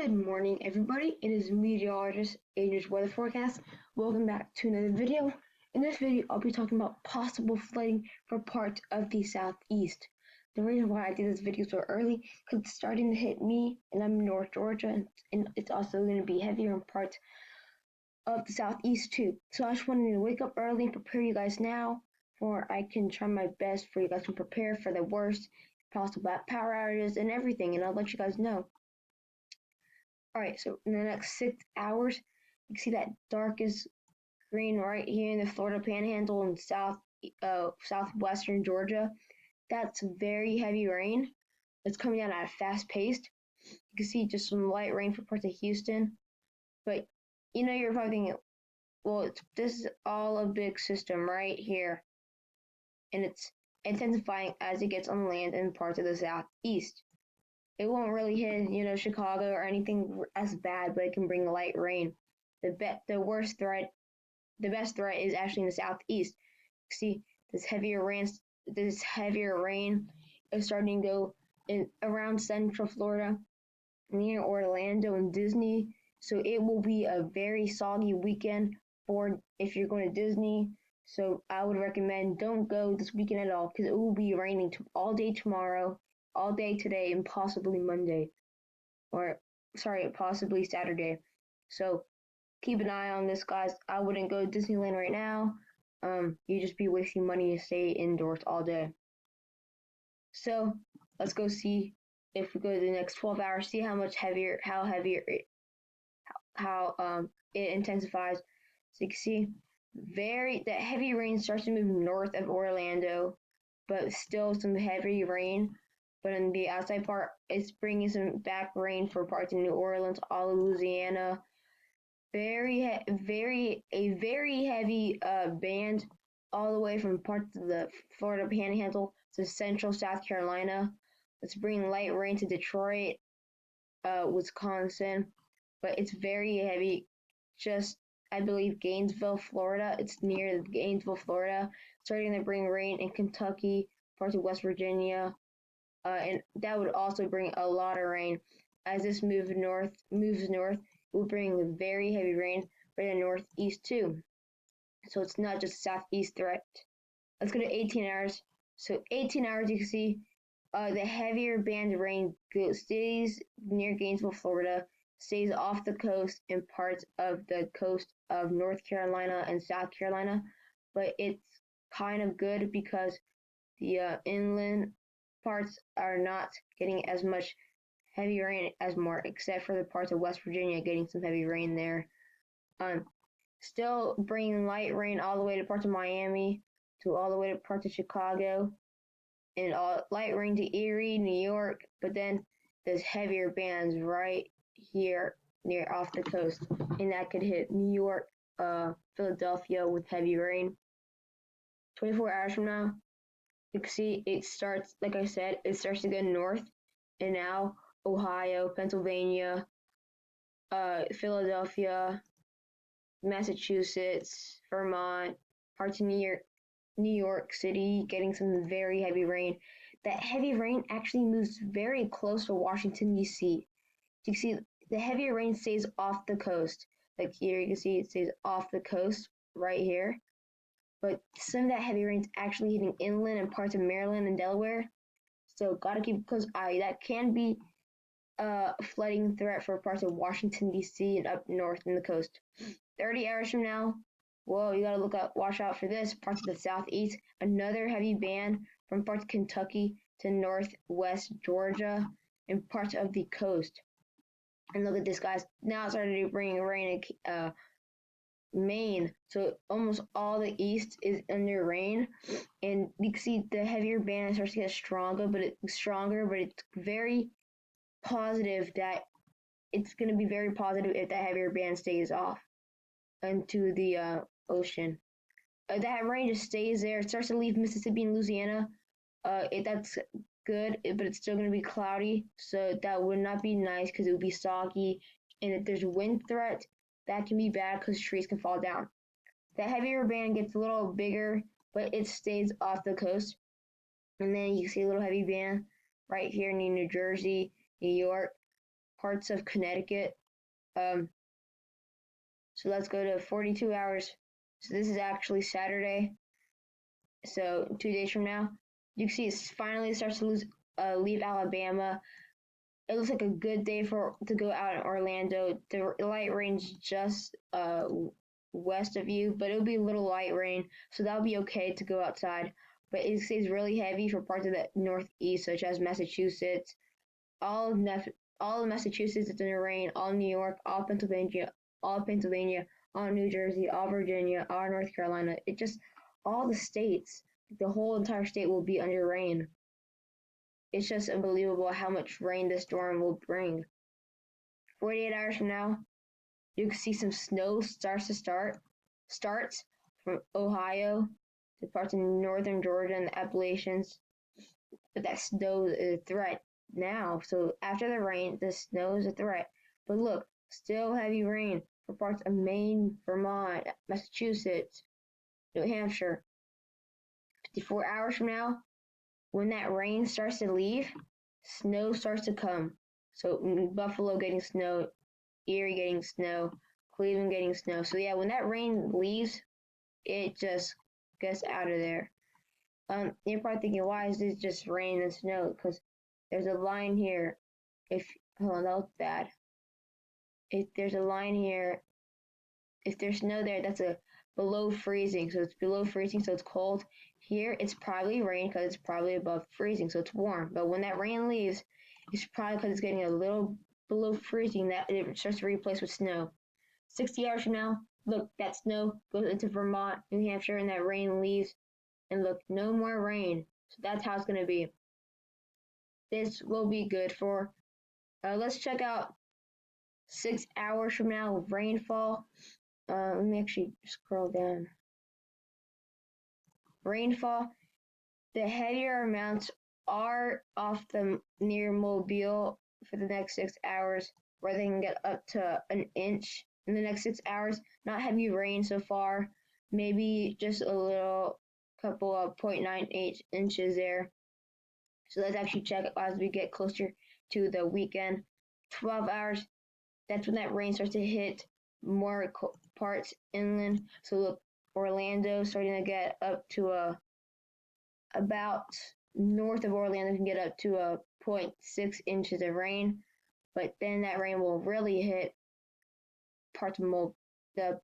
Good morning, everybody. It is meteorologist Adrian's weather forecast. Welcome back to another video. In this video, I'll be talking about possible flooding for parts of the southeast. The reason why I did this video so early because it's starting to hit me, and I'm in North Georgia, and it's also going to be heavier in parts of the southeast too. So I just wanted to wake up early and prepare you guys now, for I can try my best for you guys to prepare for the worst possible power outages and everything, and I'll let you guys know. Alright, so in the next 6 hours, you can see that darkest green right here in the Florida Panhandle and southwestern Georgia. That's very heavy rain. It's coming down at a fast pace. You can see just some light rain for parts of Houston. But you're probably thinking, well, this is all a big system right here. And it's intensifying as it gets on land in parts of the southeast. It won't really hit, Chicago or anything as bad, but it can bring light rain. The best threat is actually in the southeast. See, this heavier rain is starting to go in around central Florida, near Orlando and Disney. So it will be a very soggy weekend for if you're going to Disney. So I would recommend don't go this weekend at all, because it will be raining all day tomorrow, all day today, and possibly Monday, possibly Saturday. So keep an eye on this, guys. I wouldn't go to Disneyland right now. You just be wasting money to stay indoors all day. So let's go see if we go to the next 12 hours, see how it intensifies. So you can see the heavy rain starts to move north of Orlando, but still some heavy rain. But in the outside part, it's bringing some back rain for parts of New Orleans, all of Louisiana. A very heavy band all the way from parts of the Florida Panhandle to central South Carolina. It's bringing light rain to Detroit, Wisconsin, but it's very heavy. Just, I believe, Gainesville, Florida. It's near Gainesville, Florida. Starting to bring rain in Kentucky, parts of West Virginia. And that would also bring a lot of rain. As this moves north, it will bring very heavy rain for the northeast too. So it's not just southeast threat. Let's go to 18 hours. So 18 hours, you can see the heavier band of rain stays near Gainesville, Florida, stays off the coast and parts of the coast of North Carolina and South Carolina. But it's kind of good because the inland parts are not getting as much heavy rain as more, except for the parts of West Virginia getting some heavy rain there. Still bringing light rain all the way to parts of Miami, to all the way to parts of Chicago, and light rain to Erie, New York. But then there's heavier bands right here near off the coast, and that could hit New York, Philadelphia with heavy rain. 24 hours from now, you can see it starts, like I said, it starts to go north, and now Ohio, Pennsylvania, Philadelphia, Massachusetts, Vermont, parts of New York City getting some very heavy rain. That heavy rain actually moves very close to Washington, D.C. You can see the heavier rain stays off the coast. Like here, you can see it stays off the coast right here. But some of that heavy rain is actually hitting inland and parts of Maryland and Delaware. So gotta keep a close eye. That can be a flooding threat for parts of Washington, D.C. and up north in the coast. 30 hours from now, whoa, you gotta watch out for this. Parts of the southeast, another heavy band from parts of Kentucky to northwest Georgia and parts of the coast. And look at this, guys. Now it's starting to bring rain in Maine, so almost all the east is under rain, and you can see the heavier band starts to get stronger, but it's very positive that it's going to be very positive if that heavier band stays off into the ocean. That rain just stays there. It starts to leave Mississippi and Louisiana. That's good, but it's still going to be cloudy, so that would not be nice because it would be soggy, and if there's a wind threat, that can be bad because trees can fall down. The heavier band gets a little bigger, but it stays off the coast. And then you see a little heavy band right here near New Jersey, New York, parts of Connecticut. So let's go to 42 hours. So this is actually Saturday. So 2 days from now, you can see it finally starts to leave Alabama. It looks like a good day to go out in Orlando. The light rain's just west of you, but it'll be a little light rain, so that'll be okay to go outside. But it stays really heavy for parts of the Northeast, such as Massachusetts. All of Massachusetts is in the rain. All New York, all Pennsylvania, all New Jersey, all Virginia, all North Carolina. All the states, the whole entire state will be under rain. It's just unbelievable how much rain this storm will bring. 48 hours from now, you can see some snow starts from Ohio to parts of northern Georgia and the Appalachians. But that snow is a threat now. So after the rain, the snow is a threat. But look, still heavy rain for parts of Maine, Vermont, Massachusetts, New Hampshire. 54 hours from now, when that rain starts to leave, snow starts to come. So Buffalo getting snow, Erie getting snow, Cleveland getting snow. So yeah, when that rain leaves, it just gets out of there. You're probably thinking, why is this just rain and snow? Because there's a line here. Hold on, that looks bad. If there's a line here, if there's snow there, that's below freezing. So it's below freezing, so it's cold. Here, it's probably rain because it's probably above freezing, so it's warm. But when that rain leaves, it's probably because it's getting a little below freezing that it starts to replace with snow. 60 hours from now, look, that snow goes into Vermont, New Hampshire, and that rain leaves. And look, no more rain. So that's how it's going to be. This will be good for, let's check out 6 hours from now, rainfall. Let me actually scroll down. Rainfall, the heavier amounts are off the near Mobile for the next 6 hours, where they can get up to an inch in the next 6 hours. Not heavy rain so far, maybe just a little couple of 0.98 inches there. So let's actually check as we get closer to the weekend. 12 hours, that's when that rain starts to hit more parts inland. So look, Orlando starting to get up to about north of Orlando can get up to 0.6 inches of rain, but then that rain will really hit parts of the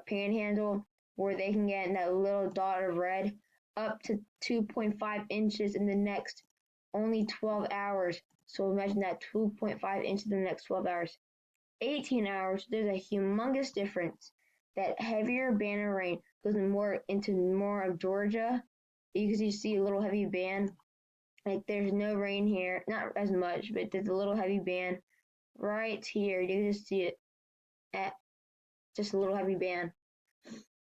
Panhandle, where they can get that little dot of red up to 2.5 inches in the next only 12 hours. So imagine that 2.5 inches in the next 12 hours. 18 hours, there's a humongous difference. That heavier band of rain goes into more of Georgia. You can see a little heavy band. Like there's no rain here, not as much, but there's a little heavy band right here. You can just see it at just a little heavy band.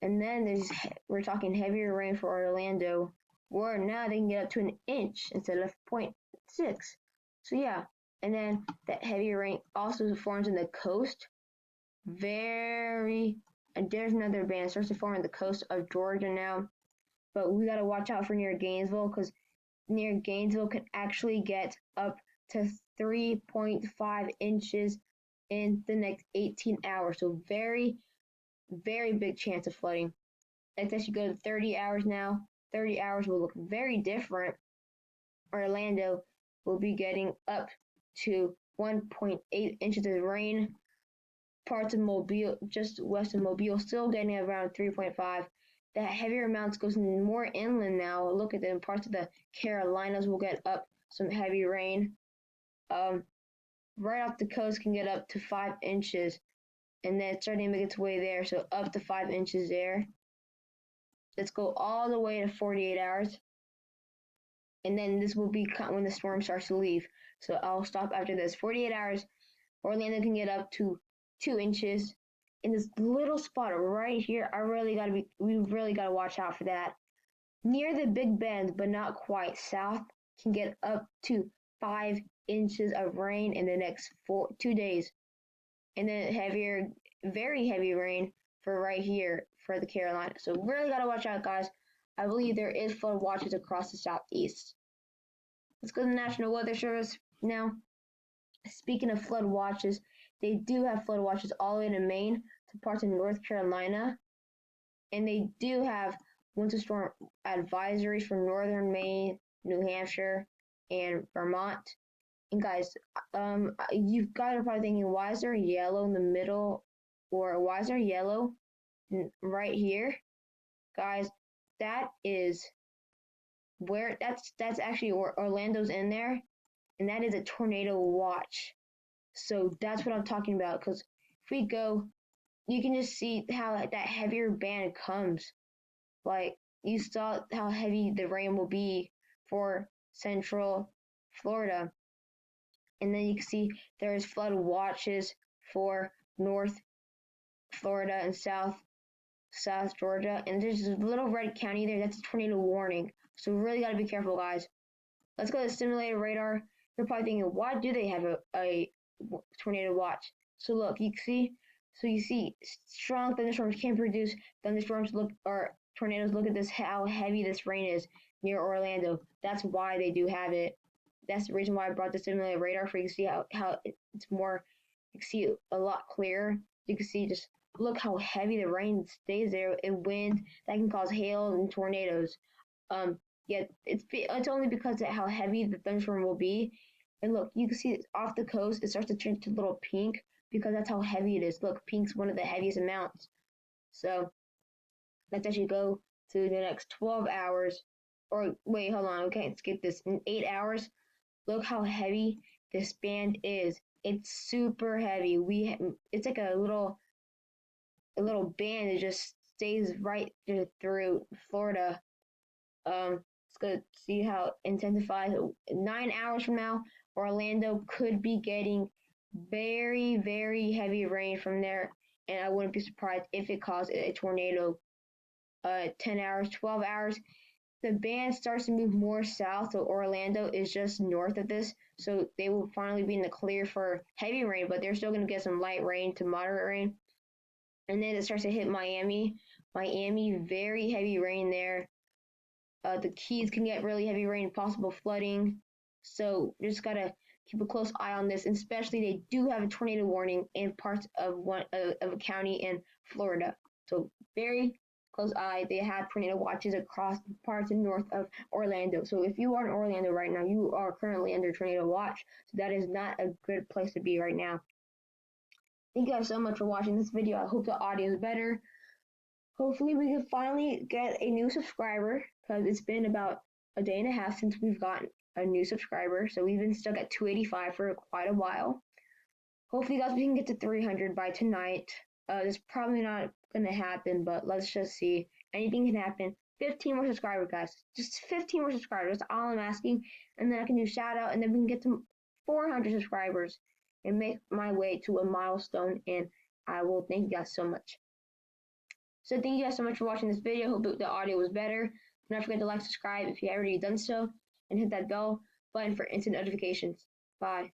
And then we're talking heavier rain for Orlando, where now they can get up to an inch instead of 0.6. So yeah, and then that heavier rain also forms in the coast. And there's another band starts to form on the coast of Georgia now. But we gotta watch out for near Gainesville, because near Gainesville can actually get up to 3.5 inches in the next 18 hours. So very, very big chance of flooding. Let's actually go to 30 hours now. 30 hours will look very different. Orlando will be getting up to 1.8 inches of rain. Parts of Mobile, just west of Mobile, still getting around 3.5. The heavier amounts goes more inland now. Look at them. Parts of the Carolinas will get up some heavy rain. Right off the coast can get up to 5 inches. And then it's starting to make its way there. So up to 5 inches there. Let's go all the way to 48 hours. And then this will be when the storm starts to leave. So I'll stop after this. 48 hours, Orlando can get up to 2 inches. In this little spot right here, we really gotta watch out for that. Near the Big Bend, but not quite south, can get up to 5 inches of rain in the next 2 days. And then very heavy rain for right here for the Carolinas. So really gotta watch out, guys. I believe there is flood watches across the southeast. Let's go to the National Weather Service. Now, speaking of flood watches, they do have flood watches all the way to Maine to parts of North Carolina, and they do have winter storm advisories for northern Maine, New Hampshire, and Vermont. And guys, you've got to probably thinking, why is there yellow in the middle, or why is there yellow right here, guys? That is where that's actually Orlando's in there, and that is a tornado watch. So that's what I'm talking about. Because if we go, you can just see how that heavier band comes. Like you saw how heavy the rain will be for Central Florida, and then you can see there's flood watches for North Florida and South Georgia, and there's a little red county there. That's a tornado warning. So we really got to be careful, guys. Let's go to simulated radar. You're probably thinking, why do they have a tornado watch? So look, you see strong thunderstorms can produce thunderstorms. Look, or tornadoes. Look at this, how heavy this rain is near Orlando. That's why they do have it. That's the reason why I brought the simulated radar, for you to see how it's more, you can see a lot clearer. You can see, just look how heavy the rain stays there, and wind that can cause hail and tornadoes. Yeah, it's only because of how heavy the thunderstorm will be. And look, you can see off the coast, it starts to turn to a little pink because that's how heavy it is. Look, pink's one of the heaviest amounts. So let's actually go to the next 12 hours. Or wait, hold on, okay, let's get this. In 8 hours, look how heavy this band is. It's super heavy. It's like a little band that just stays right through Florida. Let's go see how it intensifies. 9 hours from now, Orlando could be getting very, very heavy rain from there, and I wouldn't be surprised if it caused a tornado. 10 hours, 12 hours, the band starts to move more south, so Orlando is just north of this, so they will finally be in the clear for heavy rain, but they're still going to get some light rain to moderate rain. And then it starts to hit Miami. Miami, very heavy rain there. The Keys can get really heavy rain, possible flooding. So just gotta keep a close eye on this, and especially they do have a tornado warning in parts of a county in Florida. So very close eye. They have tornado watches across parts and north of Orlando. So if you are in Orlando right now, you are currently under tornado watch. So that is not a good place to be right now. Thank you guys so much for watching this video. I hope the audio is better. Hopefully we can finally get a new subscriber, because it's been about a day and a half since we've gotten a new subscriber. So we've been stuck at 285 for quite a while. Hopefully, guys, we can get to 300 by tonight. It's probably not going to happen, but let's just see. Anything can happen. 15 more subscribers, guys. Just 15 more subscribers. That's all I'm asking. And then I can do shout out, and then we can get to 400 subscribers and make my way to a milestone. And I will thank you guys so much. So thank you guys so much for watching this video. Hope the audio was better. Do not forget to like, subscribe if you haven't already done so, and hit that bell button for instant notifications. Bye.